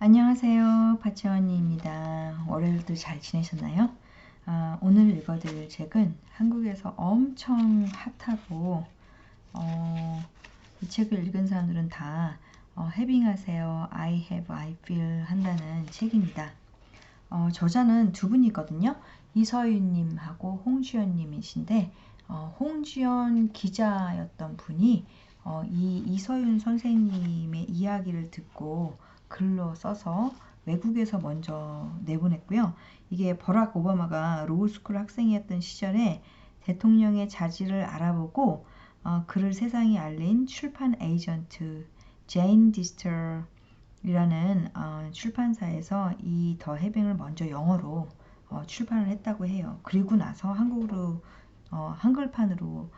안녕하세요. 파채언니입니다. 월요일도 잘 지내셨나요? 오늘 읽어드릴 책은 한국에서 엄청 핫하고 이 책을 읽은 사람들은 다 해빙하세요. I have, I feel 한다는 책입니다. 저자는 두 분이거든요. 이서윤님하고 홍주연님이신데 홍주연 기자였던 분이 이 이서윤 선생님의 이야기를 듣고 글로 써서 외국에서 먼저 내보냈고요. 이게 버락 오바마가 로우스쿨 학생이었던 시절에 대통령의 자질을 알아보고 그를 세상에 알린 출판 에이전트 제인 디스터이라는 출판사에서 이 더 해빙을 먼저 영어로 출판을 했다고 해요. 그리고 나서 한국으로 한글판으로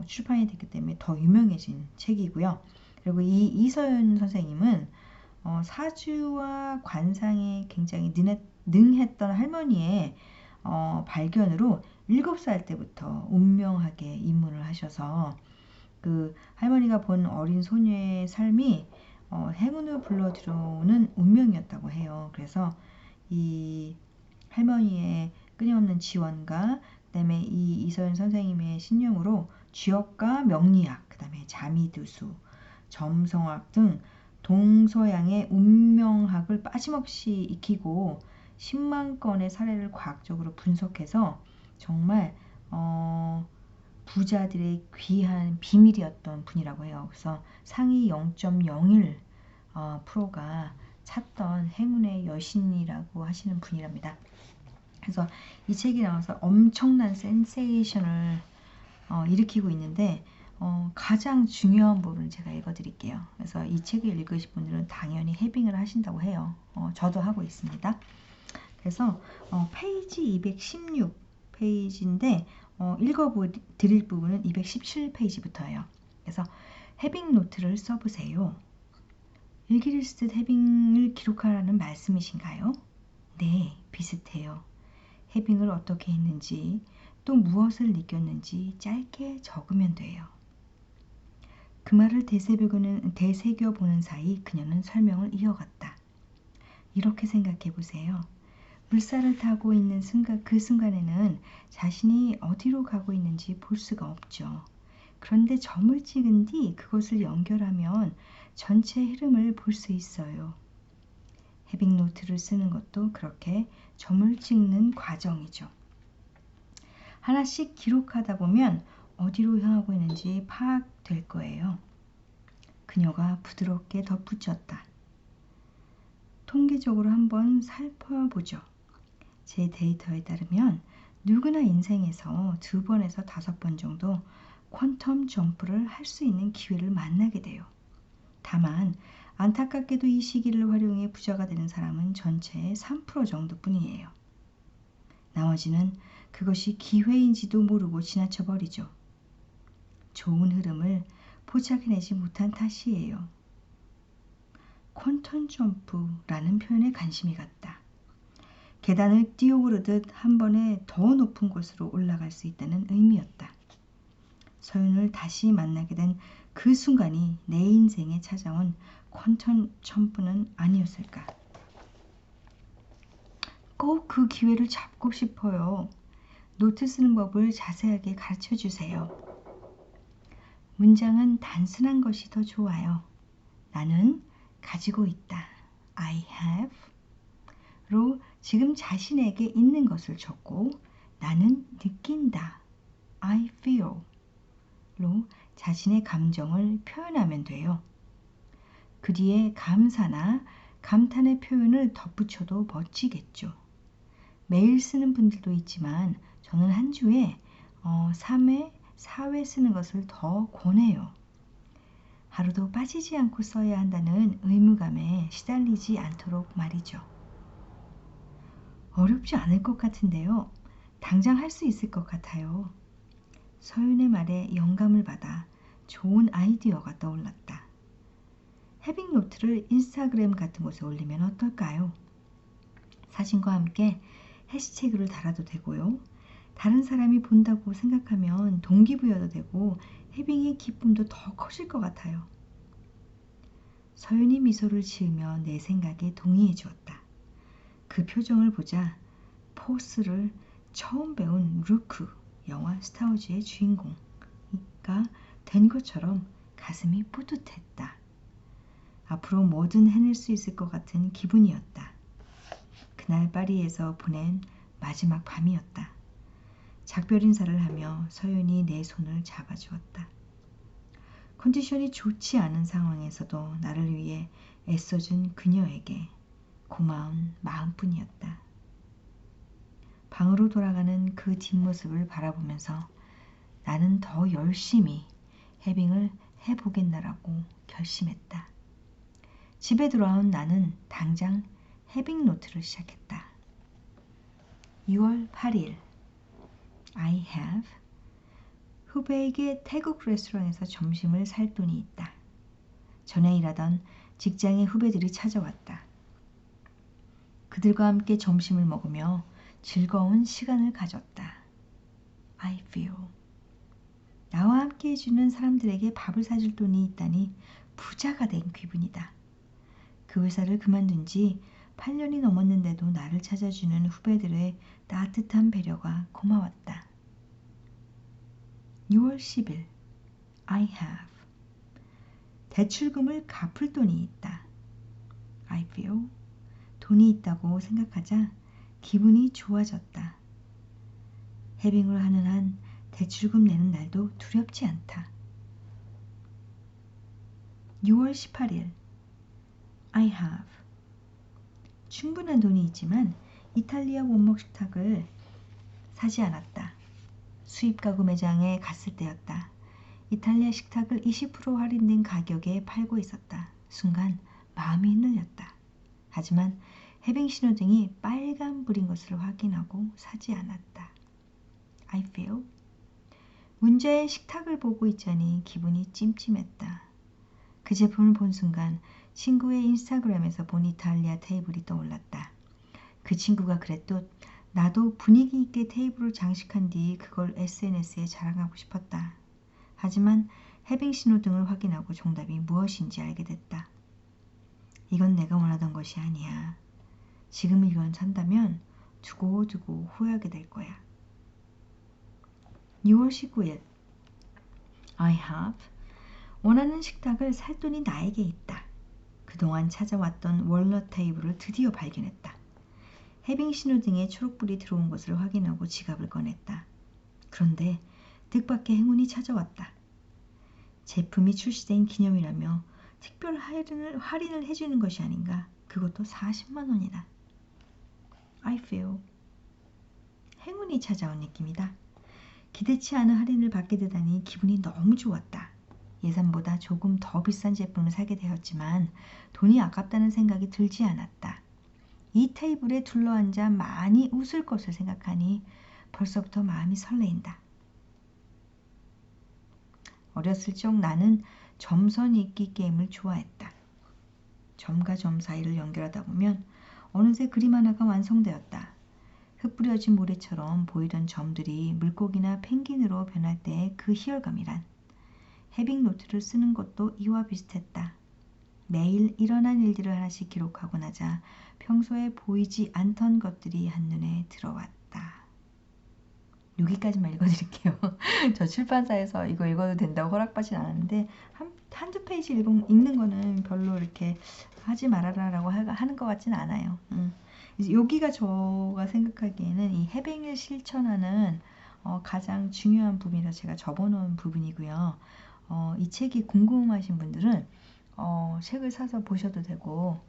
출판이 됐기 때문에 더 유명해진 책이고요. 그리고 이 이서윤 선생님은 사주와 관상에 굉장히 능했던 할머니의 발견으로 7살 때부터 운명하게 입문을 하셔서 그 할머니가 본 어린 소녀의 삶이 행운을 불러들여오는 운명이었다고 해요. 그래서 이 할머니의 끊임없는 지원과 그다음에 이 이서윤 선생님의 신념으로 쥐역과 명리학, 그다음에 자미두수, 점성학 등 동서양의 운명학을 빠짐없이 익히고 10만 건의 사례를 과학적으로 분석해서 정말 부자들의 귀한 비밀이었던 분이라고 해요. 그래서 상위 0.01 프로가 찾던 행운의 여신이라고 하시는 분이랍니다. 그래서 이 책이 나와서 엄청난 센세이션을 일으키고 있는데 가장 중요한 부분을 제가 읽어드릴게요. 그래서 이 책을 읽으실 분들은 당연히 해빙을 하신다고 해요. 저도 하고 있습니다. 그래서 페이지 216 페이지인데 읽어드릴 부분은 217 페이지부터예요. 그래서 해빙 노트를 써보세요. 일기를 쓰듯 해빙을 기록하라는 말씀이신가요? 네, 비슷해요. 해빙을 어떻게 했는지 또 무엇을 느꼈는지 짧게 적으면 돼요. 그 말을 되새겨보는 사이 그녀는 설명을 이어갔다. 이렇게 생각해 보세요. 물살을 타고 있는 그 순간에는 자신이 어디로 가고 있는지 볼 수가 없죠. 그런데 점을 찍은 뒤 그것을 연결하면 전체 흐름을 볼 수 있어요. 해빙 노트를 쓰는 것도 그렇게 점을 찍는 과정이죠. 하나씩 기록하다 보면 어디로 향하고 있는지 파악될 거예요. 그녀가 부드럽게 덧붙였다. 통계적으로 한번 살펴보죠. 제 데이터에 따르면 누구나 인생에서 2번에서 5번 정도 퀀텀 점프를 할 수 있는 기회를 만나게 돼요. 다만 안타깝게도 이 시기를 활용해 부자가 되는 사람은 전체의 3% 정도뿐이에요. 나머지는 그것이 기회인지도 모르고 지나쳐버리죠. 좋은 흐름을 포착해내지 못한 탓이에요. 퀀텀 점프라는 표현에 관심이 갔다. 계단을 뛰어오르듯 한 번에 더 높은 곳으로 올라갈 수 있다는 의미였다. 서윤을 다시 만나게 된 그 순간이 내 인생에 찾아온 퀀텀 점프는 아니었을까? 꼭 그 기회를 잡고 싶어요. 노트 쓰는 법을 자세하게 가르쳐 주세요. 문장은 단순한 것이 더 좋아요. 나는 가지고 있다. I have 로 지금 자신에게 있는 것을 적고 나는 느낀다. I feel 로 자신의 감정을 표현하면 돼요. 그 뒤에 감사나 감탄의 표현을 덧붙여도 멋지겠죠. 매일 쓰는 분들도 있지만 저는 한 주에 3회, 4회 쓰는 것을 더 권해요. 하루도 빠지지 않고 써야 한다는 의무감에 시달리지 않도록 말이죠. 어렵지 않을 것 같은데요. 당장 할 수 있을 것 같아요. 서윤의 말에 영감을 받아 좋은 아이디어가 떠올랐다. 해빙 노트를 인스타그램 같은 곳에 올리면 어떨까요? 사진과 함께 해시태그를 달아도 되고요. 다른 사람이 본다고 생각하면 동기부여도 되고 해빙의 기쁨도 더 커질 것 같아요. 서윤이 미소를 지으며 내 생각에 동의해 주었다. 그 표정을 보자 포스를 처음 배운 루크, 영화 스타워즈의 주인공가 된 것처럼 가슴이 뿌듯했다. 앞으로 뭐든 해낼 수 있을 것 같은 기분이었다. 그날 파리에서 보낸 마지막 밤이었다. 작별 인사를 하며 서윤이 내 손을 잡아주었다. 컨디션이 좋지 않은 상황에서도 나를 위해 애써준 그녀에게 고마운 마음뿐이었다. 방으로 돌아가는 그 뒷모습을 바라보면서 나는 더 열심히 해빙을 해보겠나라고 결심했다. 집에 돌아온 나는 당장 해빙 노트를 시작했다. 6월 8일 I have 후배에게 태국 레스토랑에서 점심을 살 돈이 있다. 전에 일하던 직장의 후배들이 찾아왔다. 그들과 함께 점심을 먹으며 즐거운 시간을 가졌다. I feel 나와 함께 해주는 사람들에게 밥을 사줄 돈이 있다니 부자가 된 기분이다. 그 회사를 그만둔 지 8년이 넘었는데도 나를 찾아주는 후배들의 따뜻한 배려가 고마웠다. 6월 10일 I have 대출금을 갚을 돈이 있다. I feel 돈이 있다고 생각하자 기분이 좋아졌다. 해빙을 하는 한 대출금 내는 날도 두렵지 않다. 6월 18일 I have 충분한 돈이 있지만 이탈리아 원목 식탁을 사지 않았다. 수입 가구 매장에 갔을 때였다. 이탈리아 식탁을 20% 할인된 가격에 팔고 있었다. 순간 마음이 흔들렸다. 하지만 해빙 신호등이 빨간불인 것을 확인하고 사지 않았다. I feel 문제의 식탁을 보고 있자니 기분이 찜찜했다. 그 제품을 본 순간 친구의 인스타그램에서 본 이탈리아 테이블이 떠올랐다. 그 친구가 그랬듯 나도 분위기 있게 테이블을 장식한 뒤 그걸 SNS에 자랑하고 싶었다. 하지만 해빙 신호등을 확인하고 정답이 무엇인지 알게 됐다. 이건 내가 원하던 것이 아니야. 지금 이건 산다면 두고두고 후회하게 될 거야. 6월 19일 I have 원하는 식탁을 살 돈이 나에게 있다. 그동안 찾아왔던 월넛 테이블을 드디어 발견했다. 해빙 신호등에 초록불이 들어온 것을 확인하고 지갑을 꺼냈다. 그런데 뜻밖의 행운이 찾아왔다. 제품이 출시된 기념이라며 특별 할인을 해주는 것이 아닌가. 그것도 40만 원이다. I feel 행운이 찾아온 느낌이다. 기대치 않은 할인을 받게 되다니 기분이 너무 좋았다. 예산보다 조금 더 비싼 제품을 사게 되었지만 돈이 아깝다는 생각이 들지 않았다. 이 테이블에 둘러앉아 많이 웃을 것을 생각하니 벌써부터 마음이 설레인다. 어렸을 적 나는 점선 읽기 게임을 좋아했다. 점과 점 사이를 연결하다 보면 어느새 그림 하나가 완성되었다. 흩뿌려진 모래처럼 보이던 점들이 물고기나 펭귄으로 변할 때의 그 희열감이란. 해빙 노트를 쓰는 것도 이와 비슷했다. 매일 일어난 일들을 하나씩 기록하고 나자 평소에 보이지 않던 것들이 한눈에 들어왔다. 여기까지만 읽어드릴게요. 저 출판사에서 이거 읽어도 된다고 허락받진 않았는데 한두 페이지 읽는 거는 별로 이렇게 하지 말아라라고 하는 것 같진 않아요. 여기가 제가 생각하기에는 이 해빙을 실천하는 가장 중요한 부분이라 제가 접어놓은 부분이고요. 이 책이 궁금하신 분들은 책을 사서 보셔도 되고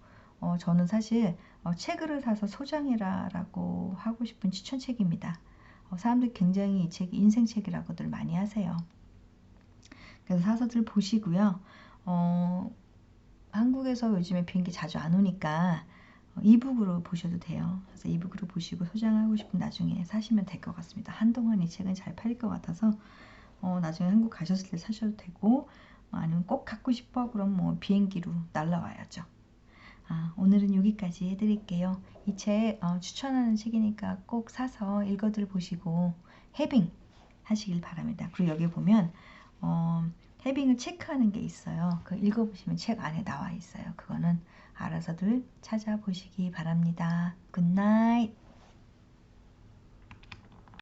저는 사실 책을 사서 소장해라 라고 하고 싶은 추천책입니다. 사람들이 굉장히 이 책이 인생책이라고들 많이 하세요. 그래서 사서들 보시고요. 한국에서 요즘에 비행기 자주 안 오니까 이북으로 보셔도 돼요. 그래서 이북으로 보시고 소장하고 싶으면 나중에 사시면 될 것 같습니다. 한동안 이 책은 잘 팔릴 것 같아서 나중에 한국 가셨을 때 사셔도 되고 아니면 꼭 갖고 싶어 그럼 뭐 비행기로 날라와야죠. 오늘은 여기까지 해드릴게요. 이 책 추천하는 책이니까 꼭 사서 읽어들 보시고 해빙 하시길 바랍니다. 그리고 여기 보면 해빙을 체크하는 게 있어요. 그 읽어보시면 책 안에 나와 있어요. 그거는 알아서들 찾아보시기 바랍니다. 굿나잇.